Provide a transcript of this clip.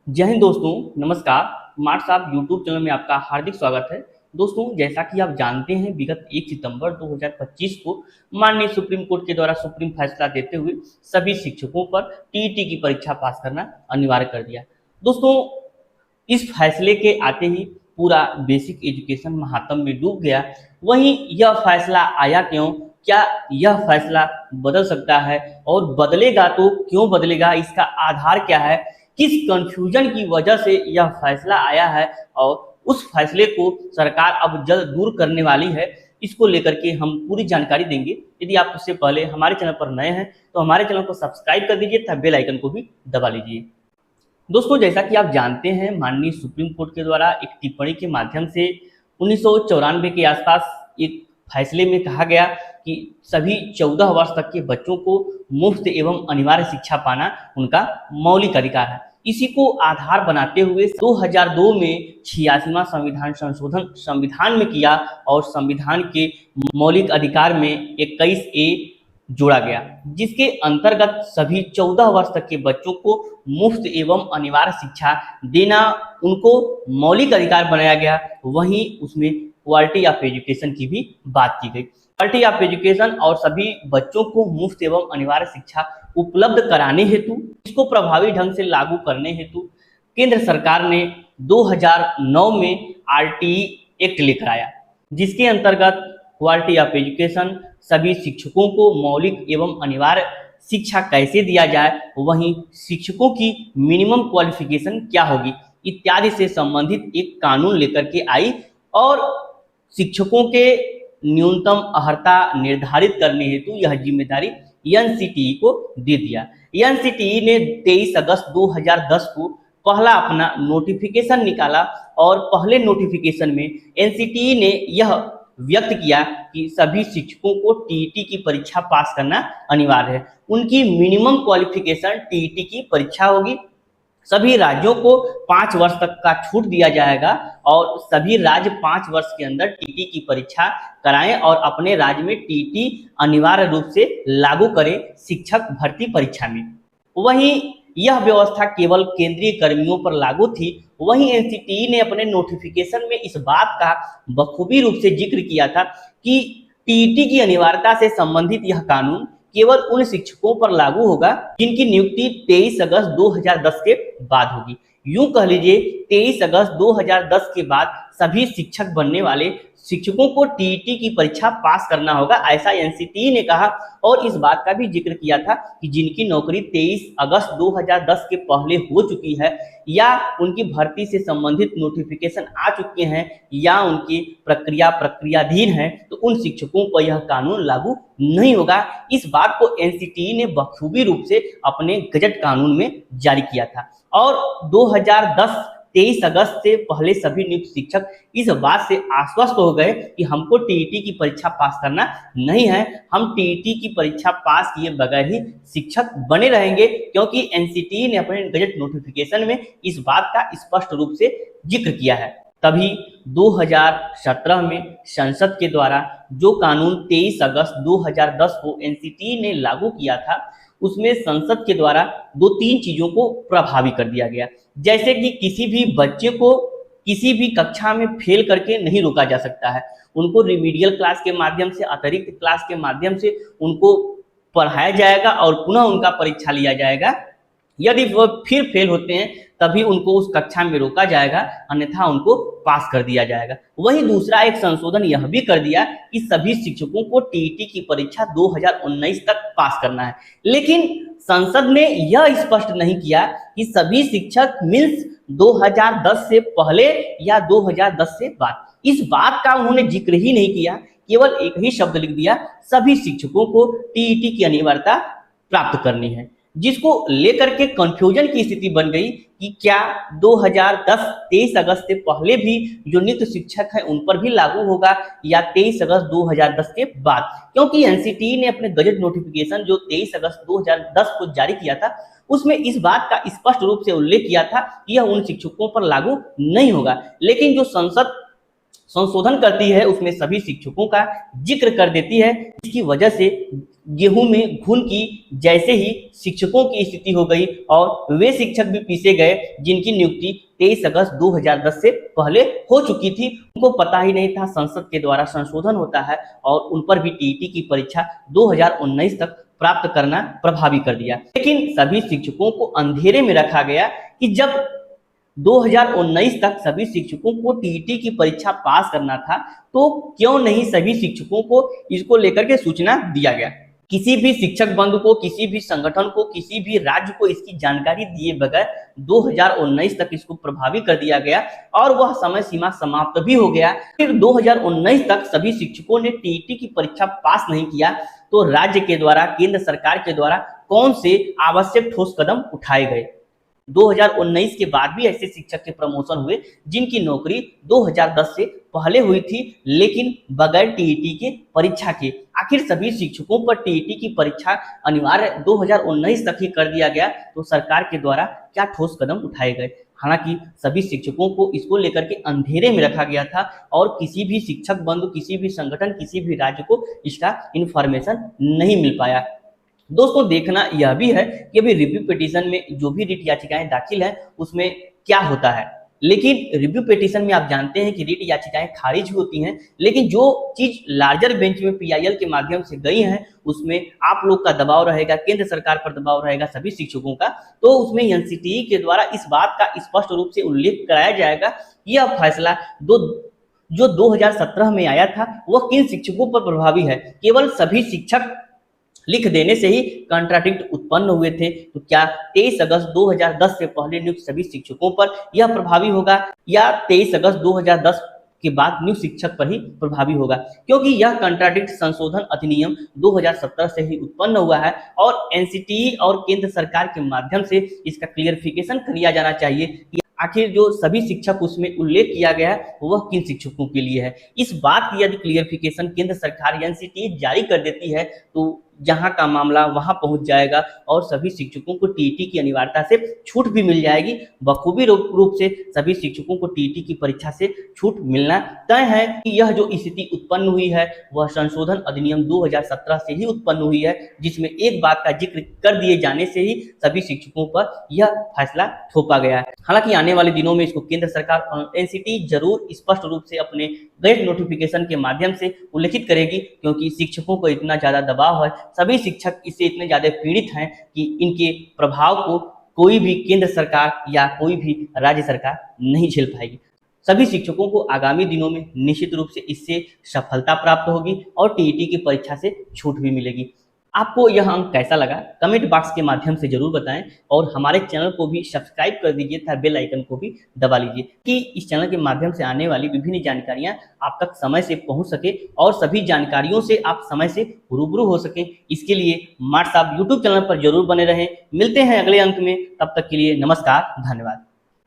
जय हिंद दोस्तों, नमस्कार। मार्क्स ऑफ यूट्यूब चैनल में आपका हार्दिक स्वागत है। दोस्तों, जैसा कि आप जानते हैं, विगत 1 सितंबर 2025 को माननीय सुप्रीम कोर्ट के द्वारा सुप्रीम फैसला देते हुए सभी शिक्षकों पर टीईटी की परीक्षा पास करना अनिवार्य कर दिया। दोस्तों, इस फैसले के आते ही पूरा बेसिक एजुकेशन महात्म में डूब गया। वहीं यह फैसला आया क्यों? क्या यह फैसला बदल सकता है? और बदलेगा तो क्यों बदलेगा? इसका आधार क्या है? किस कंफ्यूजन की वजह से यह फैसला आया है और उस फैसले को सरकार अब जल्द दूर करने वाली है, इसको लेकर के हम पूरी जानकारी देंगे। यदि आप उससे पहले हमारे चैनल पर नए हैं तो हमारे चैनल को सब्सक्राइब कर दीजिए तथा बेल आइकन को भी दबा लीजिए। दोस्तों, जैसा कि आप जानते हैं, माननीय सुप्रीम कोर्ट के द्वारा एक टिप्पणी के माध्यम से 1994 के आसपास एक फैसले में कहा गया कि सभी 14 वर्ष तक के बच्चों को मुफ्त एवं अनिवार्य शिक्षा पाना उनका मौलिक अधिकार है। इसी को आधार बनाते हुए 2002 में 86वां संविधान संशोधन संविधान में किया और संविधान के मौलिक अधिकार में 21A जोड़ा गया, जिसके अंतर्गत सभी 14 वर्ष तक के बच्चों को मुफ्त एवं अनिवार्य शिक्षा देना उनको मौलिक अधिकार बनाया गया। वहीं उसमें क्वालिटी ऑफ एजुकेशन की भी बात की गई। क्वालिटी ऑफ एजुकेशन और सभी बच्चों को मुफ्त एवं अनिवार्य शिक्षा उपलब्ध कराने हेतु, इसको प्रभावी ढंग से लागू करने हेतु केंद्र सरकार ने 2009 में आरटीई एक्ट लेकर आया, जिसके अंतर्गत क्वालिटी ऑफ एजुकेशन, सभी शिक्षकों को मौलिक एवं अनिवार्य शिक्षा कैसे दिया जाए, वहीं शिक्षकों की मिनिमम क्वालिफिकेशन क्या होगी इत्यादि से संबंधित एक कानून लेकर के आई और शिक्षकों के न्यूनतम अर्हता निर्धारित करने हेतु यह जिम्मेदारी एनसीटीई को दे दिया। एनसीटीई ने 23 अगस्त 2010 को पहला अपना नोटिफिकेशन निकाला और पहले नोटिफिकेशन में एनसीटीई ने यह व्यक्त किया कि सभी शिक्षकों को टीईटी की परीक्षा पास करना अनिवार्य है। उनकी मिनिमम क्वालिफिकेशन टीईटी की परीक्षा होगी। सभी राज्यों को 5 वर्ष तक का छूट दिया जाएगा और सभी राज्य 5 वर्ष के अंदर टीईटी की परीक्षा कराएं और अपने राज्य में टीईटी अनिवार्य रूप से लागू करें शिक्षक भर्ती परीक्षा में। वहीं यह व्यवस्था केवल केंद्रीय कर्मियों पर लागू थी। वहीं एनसीटीई ने अपने नोटिफिकेशन में इस बात का बखूबी रूप से जिक्र किया था कि टीईटी की अनिवार्यता से संबंधित यह कानून केवल उन शिक्षकों पर लागू होगा जिनकी नियुक्ति 23 अगस्त 2010 के बाद होगी। यूं कह लीजिए, 23 अगस्त 2010 के बाद सभी शिक्षक बनने वाले शिक्षकों को टीईटी की परीक्षा पास करना होगा, ऐसा एनसीटीई ने कहा। और इस बात का भी जिक्र किया था कि जिनकी नौकरी 23 अगस्त 2010 के पहले हो चुकी है या उनकी भर्ती से संबंधित नोटिफिकेशन आ चुके हैं या उनकी प्रक्रियाधीन है, तो उन शिक्षकों पर यह कानून लागू नहीं होगा। इस बात को एनसीटीई ने बखूबी रूप से अपने गजट कानून में जारी किया था और 2010 23 अगस्त से पहले सभी नियुक्त शिक्षक इस बात से आश्वस्त हो गए कि हमको टीईटी की परीक्षा पास करना नहीं है, हम टीईटी की परीक्षा पास किए बगैर ही शिक्षक बने रहेंगे, क्योंकि एनसीटीई ने अपने गजट नोटिफिकेशन में इस बात का स्पष्ट रूप से जिक्र किया है। तभी 2017 में संसद के द्वारा जो कानून 23 अगस्त 2010 को एनसीटीई ने लागू किया था, उसमें संसद के द्वारा 2-3 चीजों को प्रभावी कर दिया गया। जैसे कि किसी भी बच्चे को किसी भी कक्षा में फेल करके नहीं रोका जा सकता है, उनको रिमीडियल क्लास के माध्यम से, अतिरिक्त क्लास के माध्यम से उनको पढ़ाया जाएगा और पुनः उनका परीक्षा लिया जाएगा। यदि वो फिर फेल होते हैं तभी उनको उस कक्षा में रोका जाएगा, अन्यथा उनको पास कर दिया जाएगा। वहीं दूसरा एक संशोधन यह भी कर दिया कि सभी शिक्षकों को टीईटी की परीक्षा 2019 तक पास करना है, लेकिन संसद ने यह स्पष्ट नहीं किया कि सभी शिक्षक मीन्स 2010 से पहले या 2010 से बाद। इस बात का उन्होंने जिक्र ही नहीं किया, केवल एक ही शब्द लिख दिया, सभी शिक्षकों को टीईटी की अनिवार्यता प्राप्त करनी है, जिसको लेकर के कंफ्यूजन की स्थिति बन गई कि क्या 2010 23 अगस्त से पहले भी जो नियुक्त शिक्षक हैं उन पर भी लागू होगा या 23 अगस्त 2010 के बाद, क्योंकि एनसीटीई ने अपने गजट नोटिफिकेशन जो 23 अगस्त 2010 को जारी किया था, उसमें इस बात का स्पष्ट रूप से उल्लेख किया था कि यह उन शिक्षकों पर लागू नहीं होगा। लेकिन जो संसद संशोधन करती है उसमें सभी शिक्षकों का जिक्र कर देती है, जिसकी वजह से गेहूं में घुन की जैसे ही शिक्षकों की स्थिति हो गई और वे शिक्षक भी पीछे गए जिनकी नियुक्ति 23 अगस्त 2010 से पहले हो चुकी थी। उनको पता ही नहीं था संसद के द्वारा संशोधन होता है और उन पर भी टीईटी की परीक्षा 2019 तक प्राप्त करना प्रभावी कर दिया। लेकिन सभी शिक्षकों को अंधेरे में रखा गया कि जब 2019 तक सभी शिक्षकों को टीईटी की परीक्षा पास करना था तो क्यों नहीं सभी शिक्षकों को इसको लेकर के सूचना दिया गया। किसी भी शिक्षक बंधु को, किसी भी संगठन को, किसी भी राज्य को इसकी जानकारी दिए बगैर 2019 तक इसको प्रभावी कर दिया गया और वह समय सीमा समाप्त भी हो गया। फिर 2019 तक सभी शिक्षकों ने टीईटी की परीक्षा पास नहीं किया तो राज्य के द्वारा, केंद्र सरकार के द्वारा कौन से आवश्यक ठोस कदम उठाए गए। 2019 के बाद भी ऐसे शिक्षक के प्रमोशन हुए जिनकी नौकरी 2010 से पहले हुई थी लेकिन बगैर टीईटी के परीक्षा के। आखिर सभी शिक्षकों पर टीईटी की परीक्षा अनिवार्य 2019 तक ही कर दिया गया तो सरकार के द्वारा क्या ठोस कदम उठाए गए। हालांकि सभी शिक्षकों को इसको लेकर के अंधेरे में रखा गया था और किसी भी शिक्षक बंधु, किसी भी संगठन, किसी भी राज्य को इसका इंफॉर्मेशन नहीं मिल पाया। दोस्तों देखना यह भी है कि अभी रिव्यू पिटीशन में जो भी रिट याचिकाएं दाखिल हैं उसमें क्या होता है। लेकिन रिव्यू पिटीशन में आप जानते हैं कि रिट याचिकाएं खारिज होती हैं, लेकिन जो चीज लार्जर बेंच में पीआईएल के माध्यम से गई हैं उसमें आप लोग का दबाव रहेगा, केंद्र सरकार पर दबाव रहेगा सभी शिक्षकों का। तो उसमें एनसीटीई के द्वारा इस बात का स्पष्ट रूप से उल्लेख कराया जाएगा कि यह फैसला जो 2017 में आया था वह किन शिक्षकों पर प्रभावी है। केवल सभी शिक्षक लिख देने से ही कॉन्ट्राडिक्ट उत्पन्न हुए थे तो क्या 23 अगस्त 2010 से पहले नियुक्त सभी शिक्षकों पर यह प्रभावी होगा या 23 अगस्त 2010 के बाद नियुक्त शिक्षक पर ही प्रभावी होगा, क्योंकि यह कॉन्ट्राडिक्ट संशोधन अधिनियम 2017 से ही उत्पन्न हुआ है और एनसीटीई और केंद्र सरकार के माध्यम से इसका क्लियरिफिकेशन किया जाना चाहिए कि आखिर जो सभी शिक्षक उसमें उल्लेख किया गया है वह किन शिक्षकों के लिए है। इस बात की यदि क्लियरिफिकेशन केंद्र सरकार एनसीटीई जारी कर देती है तो जहां का मामला वहां पहुंच जाएगा और सभी शिक्षकों को टीईटी की अनिवार्यता से छूट भी मिल जाएगी। बखूबी रूप से सभी शिक्षकों को टीईटी की परीक्षा से छूट मिलना तय है कि यह जो स्थिति उत्पन्न हुई है वह संशोधन अधिनियम 2017 से ही उत्पन्न हुई है, जिसमें एक बात का जिक्र कर दिए जाने से ही सभी शिक्षकों पर यह फैसला थोपा गया है। हालांकि आने वाले दिनों में इसको केंद्र सरकार और एनसीटीई जरूर स्पष्ट रूप से अपने गैजेट नोटिफिकेशन के माध्यम से उल्लेखित करेगी, क्योंकि शिक्षकों को इतना ज्यादा दबाव है, सभी शिक्षक इससे इतने ज्यादा पीड़ित हैं कि इनके प्रभाव को कोई भी केंद्र सरकार या कोई भी राज्य सरकार नहीं झेल पाएगी। सभी शिक्षकों को आगामी दिनों में निश्चित रूप से इससे सफलता प्राप्त होगी और टीईटी की परीक्षा से छूट भी मिलेगी। आपको यह अंक कैसा लगा कमेंट बॉक्स के माध्यम से जरूर बताएं और हमारे चैनल को भी सब्सक्राइब कर दीजिए तथा बेल आइकन को भी दबा लीजिए कि इस चैनल के माध्यम से आने वाली विभिन्न जानकारियां आप तक समय से पहुंच सके और सभी जानकारियों से आप समय से रूबरू हो सकें। इसके लिए मार्ट साहब यूट्यूब चैनल पर जरूर बने रहें। मिलते हैं अगले अंक में, तब तक के लिए नमस्कार, धन्यवाद।